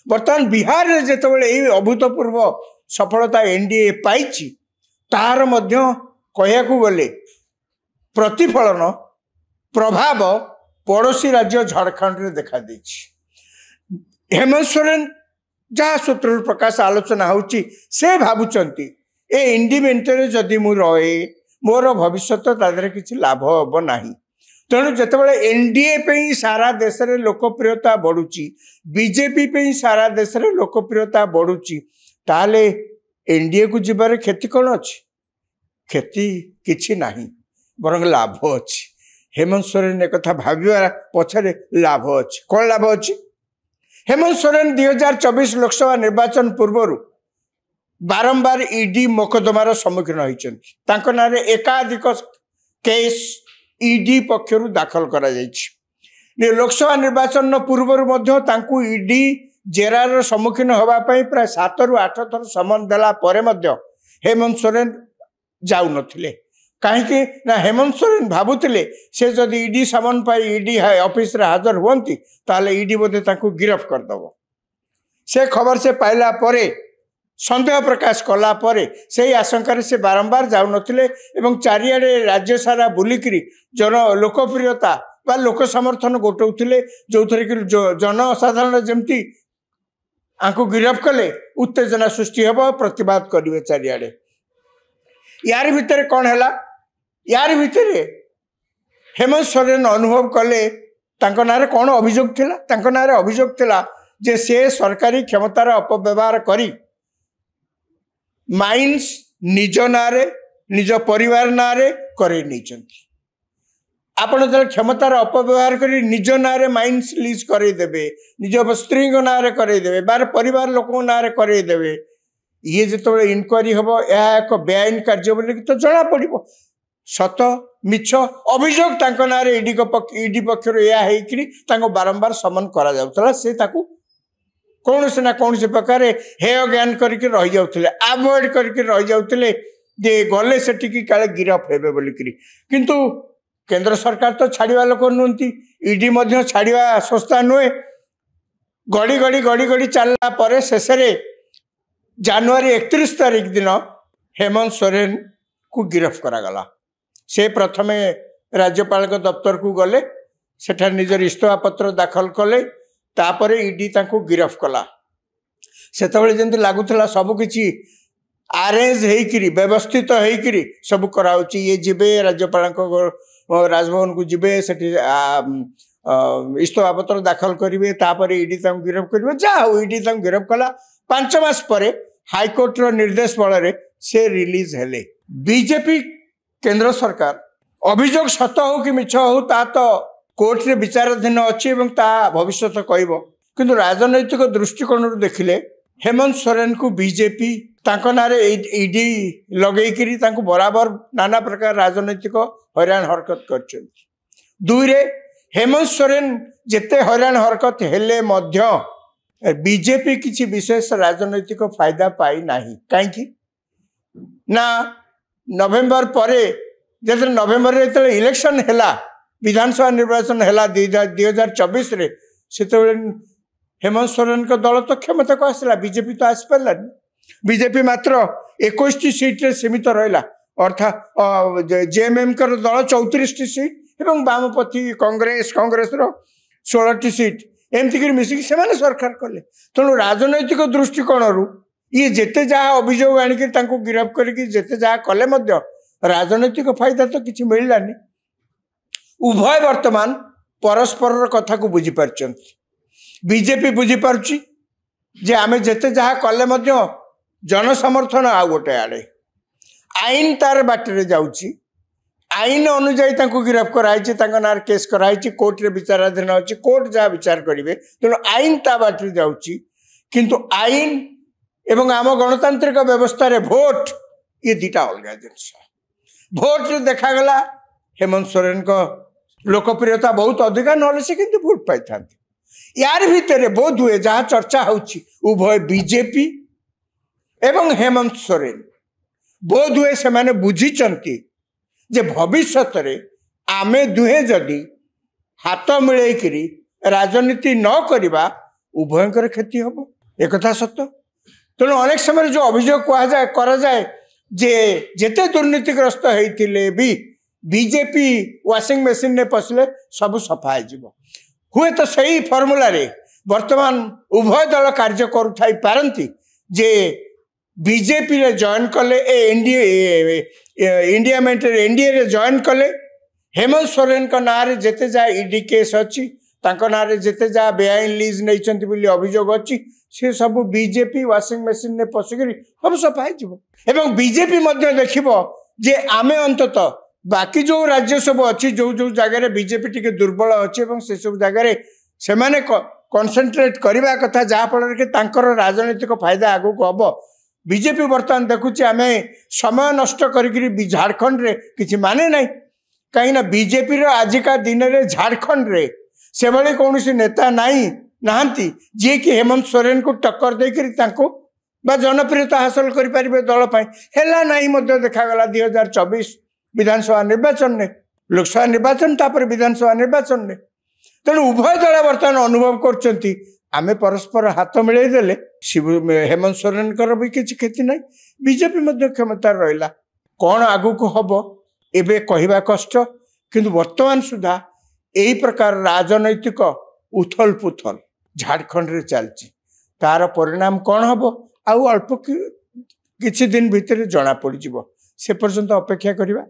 बर्तमान बिहार रे जेतेबेले एई अभूतपूर्व सफलता एनडीए पाइछि तार मध्य कहयाकू गले प्रतिफलन प्रभाव पड़ोसी राज्य झारखंड रे देखा देछि। हेमंत सोरेन जहाँ सूत्र प्रकाश आलोचना होची से भावुचंती ए इंडिपेंडेंट रे जदि मु रहे मोर भविष्य तादरे किछि लाभ हबो नाही। तेणु जितेबाला एनडीए पे सारा देश में लोकप्रियता बढ़ुची बीजेपी पे सारा देश में लोकप्रियता बढ़ुची ताले एनडीए को जीवार क्षति कौन अच्छी क्षति किछि नाही बरंग लाभ अच्छी। हेमंत सोरेन एक कथा भाविया पछरे लाभ अच्छी कौन लाभ अच्छी। हेमंत सोरेन 2024 लोकसभा निर्वाचन पूर्व बारंबार ईडी मोकदमार सम्मुखीन होती ना एकाधिक केस ईडी पक्षर दाखल करा जाइछि। लोकसभा निर्वाचन पूर्व ईडी जेरार सम्मुखीन होगापाई प्राय 7 ରୁ 8 थर समन देला परे मध्य हेमंत सोरेन जाऊ नथिले कहीं ना हेमंत सोरेन भावुतिले से जदि ईडी समन पाई ईडी ऑफिस रे हाजर हुंती ताले ईडी बोधे तांको गिरफ्त करदबो। से खबर से पाइला परे संदेह प्रकाश कला परे से आशंकार से बारंबार जाऊ नथिले एवं चारिआडे राज्य सारा बुलिकरी जन लोकप्रियता बा लोक समर्थन गोटौथिले जो थरे कि जनसाधारण जमती आंको गिरफ्त कले उत्तेजना सृष्टि हेबो प्रतिवाद करिवे चारिआडे। यार भितर कौन हैला यार भितर हेमंत सोरेन अनुभव कले तांको नारे कौन अभियोग थिला तांको नारे अभियोग थिला जे से सरकारी क्षमतार अपव्यवहार करी माइन्स निज नारे निज परिवार नारे करे नहीं। आपण जो क्षमतार अपव्यवहार करी निज नारे माइन्स लीज करे देबे निज स्त्री नारे करे देबे बार परिवार लोक नारे करे देबे ये जो इनक्वारी हम यह एक बेआईन कार्य बोली तो जना पड़ो सत मिछ अभियोग तांको नारे ईडी पक्षर यह बारंबार समन करा जाउतला से ताकू कौन से ना कौन से प्रकार हेय ज्ञान करके रही जाउतले अवॉइड करके रही जाउतले जे गले सेठी काले गिरफ हेबे बोलिकरी किंतु केंद्र सरकार तो छाड़वा लोक नुहति ईडी मध्य छाड़वा संस्था नुहे गड़ी गड़ी गड़ी गड़ी चलला परे शेष जनवरी 31 तारीख दिन हेमंत सोरेन को गिरफ्त करागला। से प्रथमे राज्यपाल दफ्तर को गले सेठा निजर इस्तफा पत्र दाखल कले तापरे ईडी तांको गिरफ्त कला। सेतबेले जेंति लागुथला सब किछि अरेंज हेकरी व्यवस्थित हेकरी सब कराउची ये जिबे राज्यपाल राजभवन को जिबे सेठी इस्तफा पत्र दाखल करिवे तापरे ईडी तांको गिरफ्त करिवे जा ईडी तांको गिरफ्त कला 5 मास परे हाईकोर्ट रो निर्देश बल से रिलीज हेले। बीजेपी केंद्र सरकार अभियोग सत हो कि मिछ हो ता तो कोर्ट रे विचाराधीन अच्छी ता भविष्य कहब किंतु राजनैतिक दृष्टिकोण देखिले हेमंत सोरेन को बीजेपी तांको नारे ईडी लगेकरी तांको बराबर नाना प्रकार राजनैतिक हैरान हरकत कर। दुई रे हेमंत सोरेन जेते हैरान हरकत हेले मध्य बीजेपी किसी विशेष राजनैतिक फायदा पाई नाही कहीं ना नवेम्बर परे जब नवेम्बर रे इलेक्शन हैला विधानसभा निर्वाचन हैला 2024 रे सेतेबेले हेमंत सोरेन को दल तो क्षमता को आसला बीजेपी तो आस पारानी बीजेपी मात्र 21 सीट रे सीमित रहा अर्थात जेएमएम कर दल 34 सीट एवं वामपंथी कांग्रेस रो 16 सीट एमती मिसिक से सरकार कले। तेणु राजनैतिक दृष्टिकोण ये जेते जहाँ अभियोग आणिक गिरफ्त करके जेते जहाँ कले राजनैतिक फायदा तो किसी मिललानी। उभय वर्तमान परस्पर कथा को बुझी पारछंती बीजेपी बुझी पारुची जे आमे जेते जहाँ कले जन समर्थन आ गोटे आड़े आईन तार बाटे जाउची आईन अनुजाई गिरफ्त कराई ना केस कराई कोर्ट रे विचाराधीन अच्छी कोर्ट जहाँ विचार करेंगे तेणु आईन ता बाटे जाउची किंतु आईन एवं आम गणतांत्रिक व्यवस्था रे भोट ये दीटा अलग जिनस भोट रे देखागला हेमंत सोरेन को लोकप्रियता बहुत अधिका ना से किंतु भोट पाई था यार भितर बोध हुए जहाँ चर्चा होची उभय बीजेपी एवं हेमंत सोरेन बोध हुए से माने बुझीचंती जे भविष्य रे आमे दुहे जदि हाथ मिलैकरी राजनीति न करिबा उभयंकर क्षति हम एक सत्य। तेणु अनेक समय जो अभियोग कराए जे जेते दुर्नीतिग्रस्त होते भी बीजेपी वाशिंग मशीन ने पशिले सब सफा हो हुए तो सही फर्मुला रे वर्तमान उभय दल कार्य करुथाई पारंती जे बीजेपी रे जॉइन कले इंडिया मेंटर एनडीए रे जॉइन कले हेमंत सोरेन का ना रे जेते जा ईडी केस अच्छी तांको ना रे जेते जा बेआईन लीज नहीं बोली अभियोग अच्छी से सब बीजेपी वाशिंग मशीन ने पशिक सब सफा हो बीजेपी देखिबो जे आमे अंतत बाकी जो राज्य सब अच्छी जो जो जगह बीजेपी टिके दुर्बल अच्छी से सब जगह से माने कॉन्सेंट्रेट करने कथा जहाँफल कि तांकर राजनीतिक फायदा आगू को हम बीजेपी बर्तमान देखुचे आम समय नष्ट करी झारखंड रे किसी माने नहीं कहीं बीजेपी आजिका दिन में झारखंड रे से भाई कौन नेता नहीं नहांती जी कि हेमंत सोरेन को टक्कर देकर जनप्रियता हासिल करें दल है देखागला 2024 विधानसभा निर्वाचन ने लोकसभा निर्वाचन तापर विधानसभा निर्वाचन ने तेणु उभय दल बर्तमान अनुभव करमे परस्पर हाथ मिलई देले हेमंत सोरेन भी किसी क्षति ना बीजेपी क्षमता रहा कौन आगु को हम एवं कहवा कष्ट किंतु वर्तमान सुधा यही प्रकार राजनैतिक उथल पुथल झारखंड रे चलची तार परिणाम कौन हम आउ अल्प किछि दिन भितर जना पड़ से पर्यंत अपेक्षा करिबा।